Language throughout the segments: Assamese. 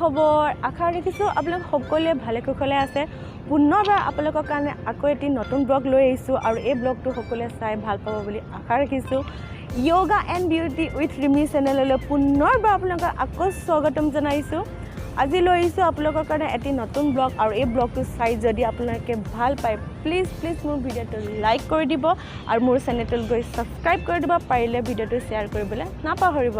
খবৰ আশা ৰাখিছোঁ আপোনালোক সকলোৱে ভালে কুশলে আছে পুনৰবাৰ আপোনালোকৰ কাৰণে আকৌ এটি নতুন ব্লগ লৈ আহিছোঁ আৰু এই ব্লগটো সকলোৱে চাই ভাল পাব বুলি আশা ৰাখিছোঁ yoga and beauty with Rimi চেনেললৈ পুনৰবাৰ আপোনালোকক আকৌ স্বাগতম জনাইছোঁ আজি লৈ আহিছোঁ আপোনালোকৰ কাৰণে এটি নতুন ব্লগ আৰু এই ব্লগটো চাই যদি আপোনালোকে ভাল পায় প্লিজ মোৰ ভিডিঅ'টো লাইক কৰি দিব আৰু মোৰ চেনেলটো গৈ সাবস্ক্ৰাইব কৰি দিব পাৰিলে ভিডিঅ'টো শ্বেয়াৰ কৰিবলৈ নাপাহৰিব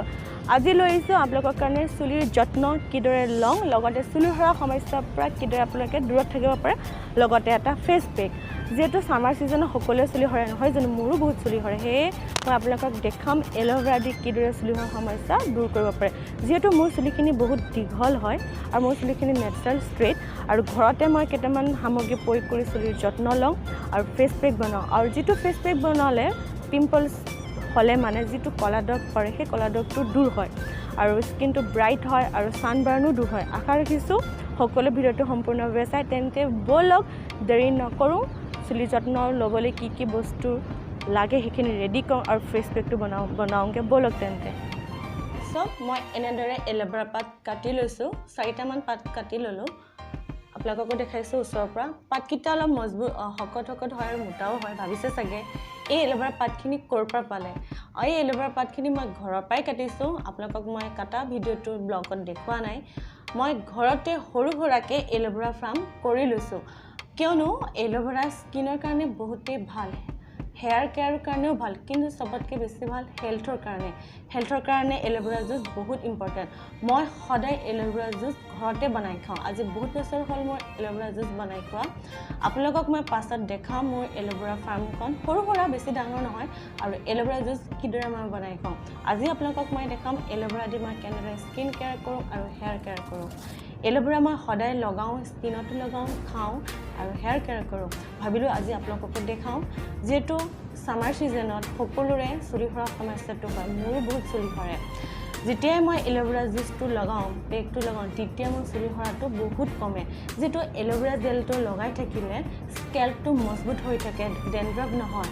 আজি লৈ আহিছোঁ আপোনালোকৰ কাৰণে চুলিৰ যত্ন কিদৰে লং লগতে চুলি সৰা সমস্যাৰ পৰা কিদৰে আপোনালোকে দূৰত থাকিব পাৰে লগতে এটা ফেচ পেক যেহেতু সামাৰ সিজনত সকলোৱে চুলি সৰে নহয় জানো মোৰো বহুত চুলি সৰে সেয়ে মই আপোনালোকক দেখাম এল'ভেৰা দি কিদৰে চুলি সৰা সমস্যা দূৰ কৰিব পাৰে যেহেতু মোৰ চুলিখিনি বহুত দীঘল হয় আৰু মোৰ চুলিখিনি নেচাৰেল ষ্ট্ৰেইট আৰু ঘৰতে মই কেইটামান সামগ্ৰী প্ৰয়োগ কৰি চুলিৰ যত্ন লওঁ আৰু ফেচ পেক বনাওঁ আৰু যিটো ফেচ পেক বনালে পিম্পলছ হলে মানে যেটো কলা দাগ পৰে সেই কলা দাগটো দূৰ হয় আৰু স্কিনটো ব্ৰাইট হয় আৰু সানবাৰ্ণো দূৰ হয় আশা ৰাখিছোঁ সকলো ভিডিঅ'টো সম্পূৰ্ণভাৱে চাই তেন্তে বলক দেৰি নকৰোঁ চুলি যত্ন ল'বলৈ কি বস্তু লাগে সেইখিনি ৰেডি কৰোঁ আৰু ফেচ পেকটো বনাওঁগে বলক তেন্তে সব মই এনেদৰে এল'ভেৰা পাত কাটি লৈছোঁ 4টামান পাত কাটি ল'লোঁ আপোনালোককো দেখাইছোঁ ওচৰৰ পৰা পাতকিটা অলপ মজবুত শকত হয় আৰু মোটাও হয় ভাবিছে চাগে এই এল'ভেৰা পাতখিনি ক'ৰ পৰা পালে এই এল'ভেৰা পাতখিনি মই ঘৰৰ পৰাই কাটিছোঁ আপোনালোকক মই কাটা ভিডিঅ'টো ব্লগত দেখুওৱা নাই মই ঘৰতে সৰু সুৰাকৈ এল'ভেৰা ফাৰ্ম কৰি লৈছোঁ কিয়নো এল'ভেৰা স্কিনৰ কাৰণে বহুতেই ভাল হেয়াৰ কেয়াৰৰ কাৰণেও ভাল কিন্তু সবতকৈ বেছি ভাল হেল্থৰ কাৰণে এল'ভেৰা জুচ বহুত ইম্পৰ্টেণ্ট মই সদায় এল'ভেৰা জুচ ঘৰতে বনাই খাওঁ আজি বহুত বছৰ হ'ল মোৰ এল'ভেৰা জুচ বনাই খোৱা আপোনালোকক মই পাছত দেখাম মোৰ এল'ভেৰা ফাৰ্মখন সৰু সুৰা বেছি ডাঙৰ নহয় আৰু এল'ভেৰা জুচ কিদৰে মই বনাই খাওঁ আজি আপোনালোকক মই দেখাম এল'ভেৰা দি মই কেনেদৰে স্কিন কেয়াৰ কৰোঁ আৰু হেয়াৰ কেয়াৰ কৰোঁ এল'ভেৰা মই সদায় লগাওঁ স্কিনতো লগাওঁ খাওঁ আৰু হেয়াৰ কেয়াৰ কৰোঁ ভাবিলোঁ আজি আপোনালোককো দেখাওঁ যেহেতু সামাৰ সিজনত সকলোৰে চুলি সৰা সমস্যাটো হয় মোৰো বহুত চুলি সৰে যেতিয়াই মই এল'ভেৰা জুচটো লগাওঁ পেকটো লগাওঁ তেতিয়া মোৰ চুলি সৰাটো বহুত কমে যেহেতু এল'ভেৰা জেলটো লগাই থাকিলে স্কেল্পটো মজবুত হৈ থাকে ডেণ্ড্ৰফ নহয়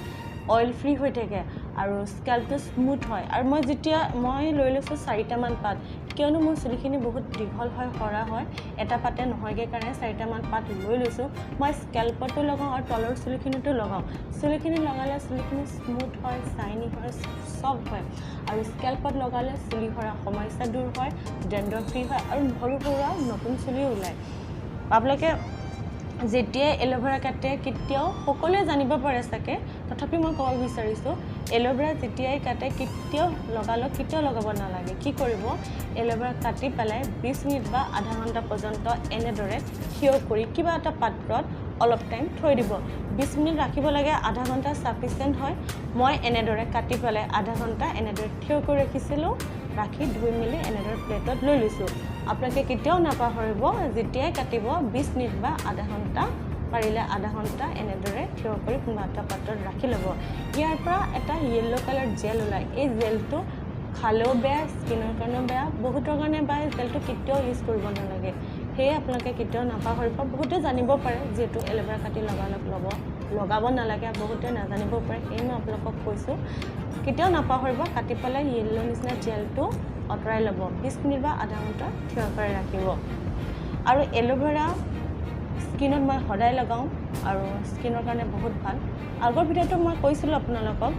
অইল ফ্ৰী হৈ থাকে আৰু স্কেল্পটো স্মুথ হয় আৰু মই লৈ লৈছোঁ 4টামান পাত কিয়নো মোৰ চুলিখিনি বহুত দীঘল হয় সৰা হয় এটা পাতে নহয়গৈ কাৰণে 4টামান পাত লৈ লৈছোঁ মই স্কেল্পতো লগাওঁ আৰু তলৰ চুলিখিনিতো লগাওঁ চুলিখিনি লগালে চুলিখিনি স্মুথ হয় চাইনি হয় সব হয় আৰু স্কেল্পত লগালে চুলি সৰা সমস্যা দূৰ হয় ডেণ্ড্ৰফ ফ্ৰী হয় আৰু সৰু সুৰা নতুন চুলিও ওলায় আপোনালোকে যেতিয়াই এল'ভেৰা কাটে কেতিয়াও সকলোৱে জানিব পাৰে চাগে তথাপি মই ক'ব বিচাৰিছোঁ এল'ভেৰা যেতিয়াই কাটে কেতিয়াও লগাব নালাগে কি কৰিব এল'ভেৰা কাটি পেলাই 20 মিনিট বা আধা ঘণ্টা পৰ্যন্ত এনেদৰে থিয় কৰি কিবা এটা পাত্ৰত অলপ টাইম থৈ দিব 20 মিনিট ৰাখিব লাগে আধা ঘণ্টা সাফিচিয়েণ্ট হয় মই এনেদৰে কাটি পেলাই আধা ঘণ্টা এনেদৰে থিয় কৰি ৰাখিছিলোঁ ৰাখি ধুই মেলি এনেদৰে প্লেটত লৈ লৈছোঁ আপোনালোকে কেতিয়াও নাপাহৰিব যেতিয়াই কাটিব 20 মিনিট বা আধা ঘণ্টা পাৰিলে আধা ঘণ্টা এনেদৰে থিয় কৰি কোনোবা এটা পাত্ৰত ৰাখি ল'ব ইয়াৰ পৰা এটা য়েল্লো কালাৰ জেল ওলায় এই জেলটো খালেও বেয়া স্কিনৰ কাৰণেও বেয়া বহুতৰ কাৰণে বেয়া জেলটো কেতিয়াও ইউজ কৰিব নালাগে সেয়ে আপোনালোকে কেতিয়াও নাপাহৰিব বহুতে জানিব পাৰে যিহেতু এল'ভেৰা কাটি লগাব নালাগে বহুতে নাজানিব পাৰে সেয়ে মই আপোনালোকক কৈছোঁ কেতিয়াও নাপাহৰিব কাটি পেলাই য়েল্লো নিচিনা জেলটো আঁতৰাই ল'ব 20 মিনিট বা আধা ঘণ্টা থিয় কৰি ৰাখিব আৰু এল'ভেৰা স্কিনত মই সদায় লগাওঁ আৰু স্কিনৰ কাৰণে বহুত ভাল আগৰ ভিডিঅ'টো মই কৈছিলোঁ আপোনালোকক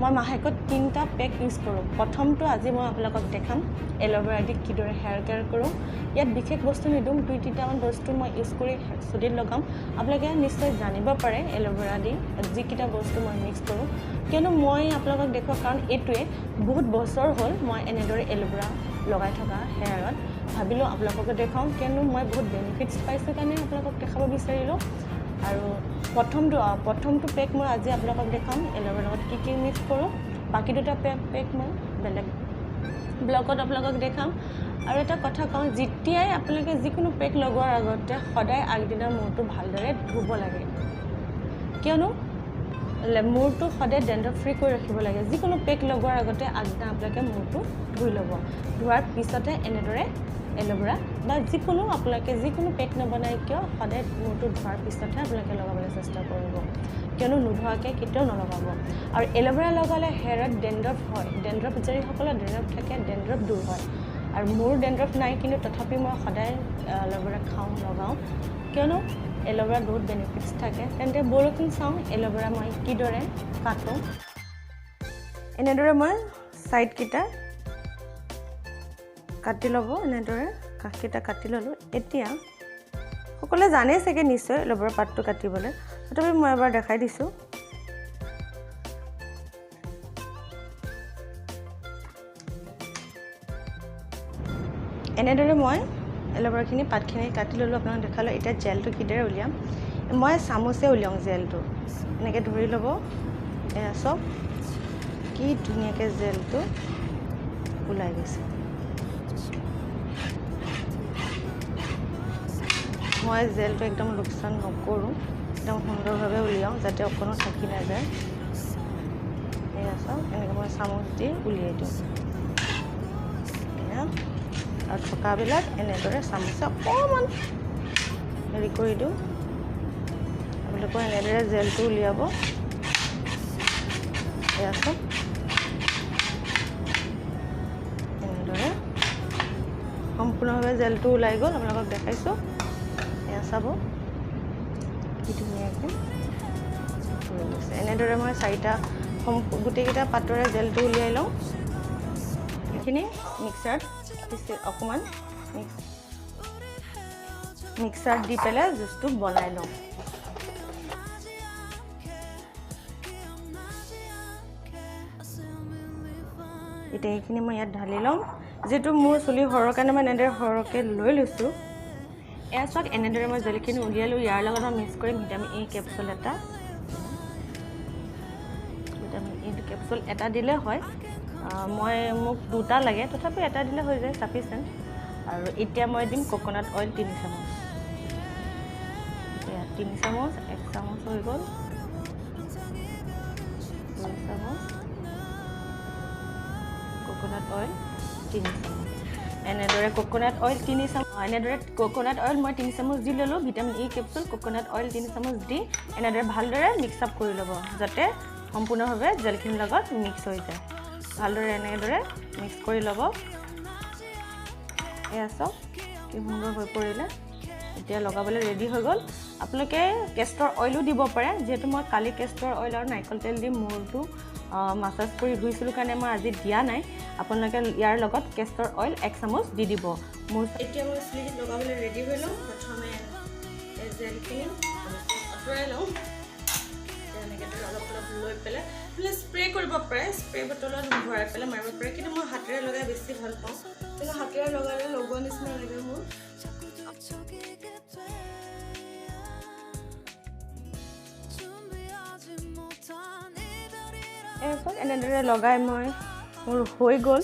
মই মাহেকত 3টা পেক ইউজ কৰোঁ প্ৰথমটো আজি মই আপোনালোকক দেখাম এল'ভেৰা দি কিদৰে হেয়াৰ কেয়াৰ কৰোঁ ইয়াত বিশেষ বস্তু নিদিওঁ 2-3টামান বস্তু মই ইউজ কৰি চুলিত লগাম আপোনালোকে নিশ্চয় জানিব পাৰে এল'ভেৰা দি যিকেইটা বস্তু মই মিক্স কৰোঁ কিয়নো মই আপোনালোকক দেখুওৱা কাৰণ এইটোৱে বহুত বছৰ হ'ল মই এনেদৰে এল'ভেৰা লগাই থকা হেয়াৰত ভাবিলোঁ আপোনালোককে দেখাওঁ কিয়নো মই বহুত বেনিফিটছ পাইছোঁ কাৰণে আপোনালোকক দেখাব বিচাৰিলোঁ আৰু প্ৰথমটো পেক মই আজি আপোনালোকক দেখাম এল'ভেৰা লগত কি মিক্স কৰোঁ বাকী দুটা পেক মই বেলেগ ব্লগত আপোনালোকক দেখাম আৰু এটা কথা কওঁ যেতিয়াই আপোনালোকে যিকোনো পেক লগোৱাৰ আগতে সদায় আগদিনা মূৰটো ভালদৰে ধুব লাগে কিয়নো মূৰটো সদায় ডেণ্ড্ৰফ ফ্ৰী কৰি ৰাখিব লাগে যিকোনো পেক লগোৱাৰ আগতে আগদিনা আপোনালোকে মূৰটো ধুই ল'ব ধোৱাৰ পিছতে এনেদৰে এল'ভেৰা বা যিকোনো পেক নবনাই কিয় সদায় মূৰটো ধোৱাৰ পিছতহে আপোনালোকে লগাবলৈ চেষ্টা কৰিব কিয়নো নোধোৱাকৈ কেতিয়াও নলগাব আৰু এল'ভেৰা লগালে হেয়াৰত ডেণ্ড্ৰফ হয় ডেণ্ড্ৰফ যিসকলৰ ডেণ্ড্ৰফ থাকে ডেণ্ড্ৰফ দূৰ হয় আৰু মোৰ ডেণ্ড্ৰফ নাই কিন্তু তথাপি মই সদায় এল'ভেৰা খাওঁ লগাওঁ কিয়নো এল'ভেৰাত বহুত বেনিফিটছ থাকে তেন্তে বৰষুণ চাওঁ এল'ভেৰা মই কিদৰে কাটোঁ এনেদৰে মই ছাইডকেইটা কাটি ল'ব এনেদৰে কাষকেইটা কাটি ল'লোঁ এতিয়া সকলোৱে জানেই চাগে নিশ্চয় এল'ভেৰা পাতটো কাটিবলৈ তথাপি মই এবাৰ দেখাই দিছোঁ এনেদৰে মই এল'ভেৰাখিনি পাতখিনি কাটি ল'লোঁ আপোনাক দেখালোঁ এতিয়া জেলটো কিদৰে উলিয়াম মই চামুচে উলিয়াওঁ জেলটো এনেকৈ ধৰি ল'ব এয়া চব কি ধুনীয়াকৈ জেলটো ওলাই গৈছে মই জেলটো একদম লোকচান নকৰোঁ একদম সুন্দৰভাৱে উলিয়াওঁ যাতে অকণো থাকি নাযায় এয়া চাওক এনেকৈ মই চামুচ দি উলিয়াই দিওঁ এয়া আৰু থকাবিলাক এনেদৰে চামুচে অকণমান হেৰি কৰি দিওঁ আপোনালোকৰ এনেদৰে জেলটো উলিয়াব এয়া চাওক এনেদৰে সম্পূৰ্ণভাৱে জেলটো ওলাই গ'ল আপোনালোকক দেখাইছোঁ এয়া চাব কি ধুনীয়াকৈ হৈ গৈছে এনেদৰে মই চাৰিটা গোটেইকেইটা পাতৰে জেলটো উলিয়াই লওঁ এইখিনি মিক্সাৰত অকণমান মিক্সাৰত দি পেলাই জুচটো বনাই লওঁ এতিয়া এইখিনি মই ইয়াত ঢালি ল'ম যিহেতু মোৰ চুলি সৰহৰ কাৰণে মই এনেদৰে সৰহকৈ লৈ লৈছোঁ এয়া চাওক এনেদৰে মই জেলখিনি উলিয়ালোঁ ইয়াৰ লগত মই মিক্স কৰিম ভিটামিন ই কেপচুল এটা ভিটামিন ই কেপচুল এটা দিলে হয় মোক দুটা লাগে তথাপি এটা দিলে হৈ যায় চাফিচিয়েণ্ট আৰু এতিয়া মই দিম কোকোনাট অইল 3 চামুচ এয়া 3 চামুচ 1 চামুচ হৈ গ'ল 2 চামুচ কোকোনাট অইল 3 চামুচ এনেদৰে কোকোনাট অইল 3 চামুচ এনেদৰে কোকোনাট অইল মই 3 চামুচ দি ল'লোঁ vitamin E capsule coconut oil 3 চামুচ দি এনেদৰে ভালদৰে মিক্স আপ কৰি ল'ব যাতে সম্পূৰ্ণভাৱে জেলখিনিৰ লগত মিক্স হৈ যায় ভালদৰে এনেদৰে মিক্স কৰি ল'ব এয়া চাওক কি সুন্দৰ হৈ পৰিলে এতিয়া লগাবলৈ ৰেডি হৈ গ'ল আপোনালোকে কেষ্টৰ অইলো দিব পাৰে যিহেতু মই কালি কেষ্টৰ অইল আৰু নাৰিকল তেল দি মূৰটো মাছাজ কৰি ধুইছিলোঁ কাৰণে মই আজি দিয়া নাই আপোনালোকে ইয়াৰ লগত কেষ্টৰ অইল 1 চামুচ দি দিব মোৰ এতিয়া মই চুলিত লগাবলৈ ৰেডি হৈ লওঁ প্ৰথমে এই জেলখিনি আঁতৰাই লওঁ এনেকৈ অলপ অলপ লৈ পেলাই স্প্ৰে কৰিব পাৰে স্প্ৰে বটলত ভৰাই পেলাই মাৰিব পাৰে কিন্তু মই হাতেৰে লগাই বেছি ভাল পাওঁ কিন্তু হাতেৰে লগালে লগোৱা নিচিনা লাগে মোৰ এনেদৰে লগাই মই মোৰ হৈ গ'ল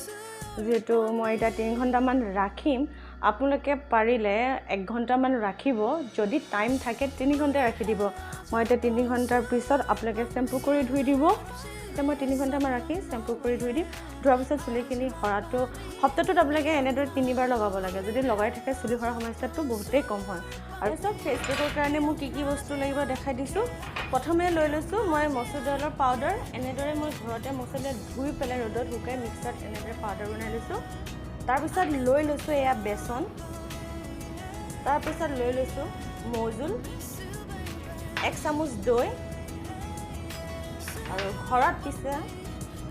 যিহেতু মই এতিয়া 3 ঘণ্টামান ৰাখিম আপোনালোকে পাৰিলে 1 ঘণ্টামান ৰাখিব যদি টাইম থাকে 3 ঘণ্টা ৰাখি দিব মই এতিয়া 3 ঘণ্টাৰ পিছত আপোনালোকে শ্বেম্পু কৰি ধুই দিব এতিয়া মই 3 ঘণ্টামান ৰাখি শ্বেম্পু কৰি ধুই দিম ধোৱাৰ পিছত চুলিখিনি সৰাটো সপ্তাহটোত আপোনালোকে এনেদৰে 3বাৰ লগাব লাগে যদি লগাই থাকে চুলি সৰা সমস্যাটো বহুতেই কম হয় আৰু চব ফেচপেকৰ কাৰণে মোক কি কি বস্তু লাগিব দেখাই দিছোঁ প্ৰথমে লৈ লৈছোঁ মই মচুৰ দাইলৰ পাউডাৰ এনেদৰে মই ঘৰতে মচলা ধুই পেলাই ৰ'দত শুকাই মিক্সাৰত এনেদৰে পাউডাৰ বনাই লৈছোঁ তাৰপিছত লৈ লৈছোঁ এয়া বেচন তাৰপিছত লৈ লৈছোঁ মৌজোল 1 চামুচ দৈ আৰু ঘৰত পিছা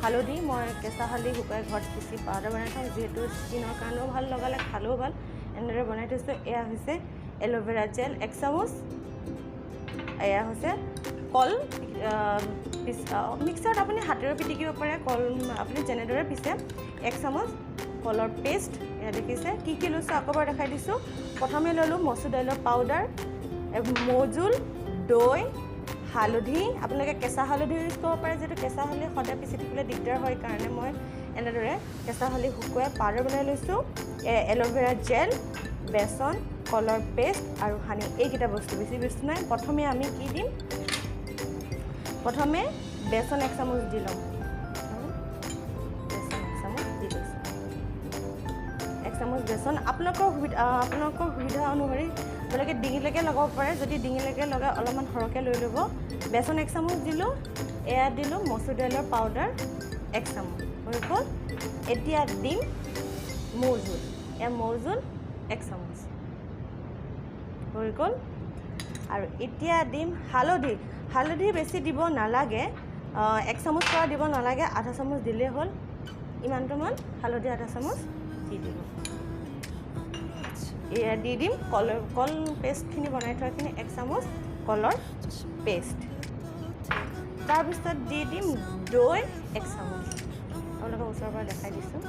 হালধি মই কেঁচা হালধি শুকাই ঘৰত পিচি পাউডাৰ বনাই থওঁ যিহেতু স্কিনৰ কাৰণেও ভাল লগালে খালেও ভাল এনেদৰে বনাই থৈছোঁ এয়া হৈছে এল'ভেৰা জেল 1 চামুচ এয়া হৈছে কল মিক্সাৰত আপুনি হাতেৰে পিটিকিব পাৰে কল আপুনি যেনেদৰে পিছে 1 চামুচ কলৰ পেষ্ট এয়া দেখিছে কি লৈছোঁ আকৌ এবাৰ দেখাই দিছোঁ প্ৰথমে ল'লোঁ মচুৰ দাইলৰ পাউডাৰ মৌজোল দৈ হালধি আপোনালোকে কেঁচা হালধি ইউজ কৰিব পাৰে যিহেতু কেঁচা হালধি সদায় পিচি থাকিলে দিগদাৰ হয় কাৰণে মই এনেদৰে কেঁচা হালধি শুকুৱাই পাউডাৰ বনাই লৈছোঁ এল'ভেৰা জেল বেচন কলৰ পেষ্ট আৰু হানি এইকেইটা বস্তু বেছি বস্তু নাই প্ৰথমে আমি কি দিম প্ৰথমে বেচন 1 চামুচ দি ল'ম বেচন 1 চামুচ দি লৈছোঁ 1 চামুচ বেচন আপোনালোকৰ সুবিধা অনুসৰি আপোনালোকে ডিঙিলৈকে লগাব পাৰে যদি ডিঙিলৈকে লগাই অলপমান সৰহকৈ লৈ ল'ব বেচন 1 চামুচ দিলোঁ এয়া দিলোঁ মচুৰ দাইলৰ পাউডাৰ 1 চামুচ হৈ গ'ল এতিয়া দিম মৌজোল এয়া মৌজোল 1 চামুচ হৈ গ'ল আৰু এতিয়া দিম হালধি বেছি দিব নালাগে 1 চামুচ পৰা দিব নালাগে আধা চামুচ দিলে হ'ল ইমানটোমান হালধি আধা চামুচ দি দিব এয়া দি দিম কল পেষ্টখিনি বনাই থোৱাখিনি 1 চামুচ কলৰ পেষ্ট তাৰপিছত দি দিম দৈ 1 চামুচ আপোনালোকক ওচৰৰ পৰা দেখাই দিছোঁ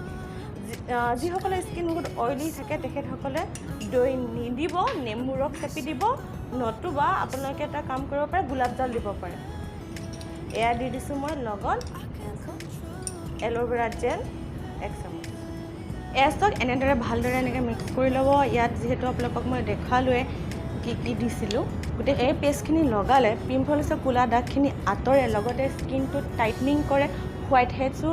যিসকলে স্কিন বহুত অইলি থাকে তেখেতসকলে দৈ নিদিব নেমু ৰস চেপি দিব নতুবা আপোনালোকে এটা কাম কৰিব পাৰে গোলাপ জল দিব পাৰে এয়া দি দিছোঁ মই লগত এল'ভেৰা জেল 1 চামুচ এয়াক এনেদৰে ভালদৰে এনেকৈ মিক্স কৰি ল'ব ইয়াত যিহেতু আপোনালোকক মই দেখালোৱে কি দিছিলোঁ গোটেই এই পেষ্টখিনি লগালে পিম্পলছৰ কোলা দাগখিনি আঁতৰে লগতে স্কিনটো টাইটনিং কৰে হোৱাইট হেডছো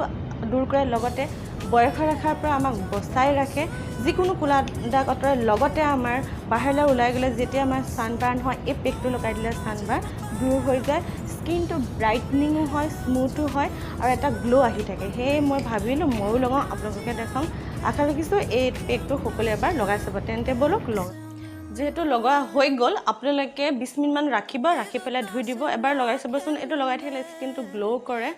দূৰ কৰে লগতে বয়সৰ ৰেখাৰ পৰা আমাক বচাই ৰাখে যিকোনো কোলা দাগ আঁতৰে লগতে আমাৰ বাহিৰলৈ ওলাই গ'লে যেতিয়া আমাৰ ছানবাৰ্ণ হয় এই পেকটো লগাই দিলে ছানবাৰ্ণ দূৰ হৈ যায় স্কিনটো ব্ৰাইটনিঙো হয় স্মুথো হয় আৰু এটা গ্ল' আহি থাকে সেয়ে মই ভাবিলোঁ ময়ো লগাওঁ আপোনালোকে দেখাওঁ আশা ৰাখিছোঁ এই পেকটো সকলোৱে এবাৰ লগাই চাব তেন্তে ব'লক লওঁ যেহেতু লগা হৈ গ'ল আপোনালোকে 20 মিনিটমান ৰাখিব ৰাখি পেলাই ধুই দিব এবাৰ লগাই চাবচোন এইটো লগাই থাকিলে স্কিনটো গ্ল' কৰে